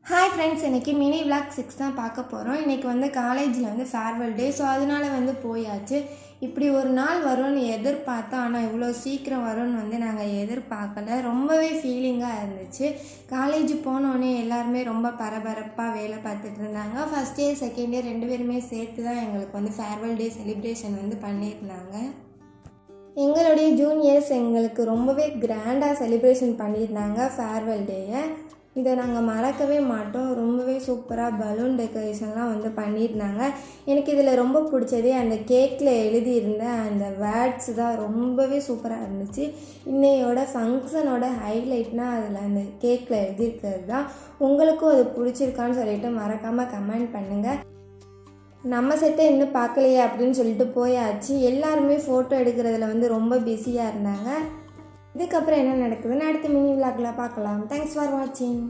Hi friends, இன்றைக்கி mini vlog 6 தான் பார்க்க போகிறோம். இன்றைக்கி வந்து காலேஜில் வந்து ஃபேர்வெல் டே. ஸோ அதனால் வந்து போயாச்சு. இப்படி ஒரு நாள் வரும்னு எதிர்பார்த்தோம், ஆனால் இவ்வளோ சீக்கிரம் வரும்னு வந்து நாங்கள் எதிர்பார்க்கல. ரொம்பவே ஃபீலிங்காக இருந்துச்சு. காலேஜ் போனோடனே எல்லாருமே ரொம்ப பரபரப்பாக வேலை பார்த்துட்டு இருந்தாங்க. ஃபஸ்ட் இயர் செகண்ட் இயர் 2 பேருமே சேர்த்து தான் எங்களுக்கு வந்து ஃபேர்வெல் டே செலிப்ரேஷன் வந்து பண்ணியிருந்தாங்க. எங்களுடைய ஜூனியர்ஸ் எங்களுக்கு ரொம்பவே கிராண்டாக செலிப்ரேஷன் பண்ணியிருந்தாங்க ஃபேர்வெல் டேயை. இதை நாங்கள் மறக்கவே மாட்டோம். ரொம்பவே சூப்பராக பலூன் டெக்கரேஷன்லாம் வந்து பண்ணியிருந்தாங்க. எனக்கு இதில் ரொம்ப பிடிச்சதே அந்த கேக்கில் எழுதியிருந்த அந்த வேர்ட்ஸ் தான். ரொம்பவே சூப்பராக இருந்துச்சு. இன்னையோட ஃபங்க்ஷனோட ஹைலைட்னால் அதில் அந்த கேக்கில் எழுதியிருக்கிறது தான். உங்களுக்கும் அது பிடிச்சிருக்கான்னு சொல்லிட்டு மறக்காமல் கமெண்ட் பண்ணுங்கள். நம்ம செட்டை இன்னும் பார்க்கலையே அப்படின்னு சொல்லிட்டு போயாச்சு. எல்லாருமே ஃபோட்டோ எடுக்கிறதுல வந்து ரொம்ப பிஸியாக இருந்தாங்க. இதுக்கப்புறம் என்ன நடக்குதுன்னு அடுத்த மினி விளாக்ல பார்க்கலாம். தேங்க்ஸ் ஃபார் வாட்சிங்.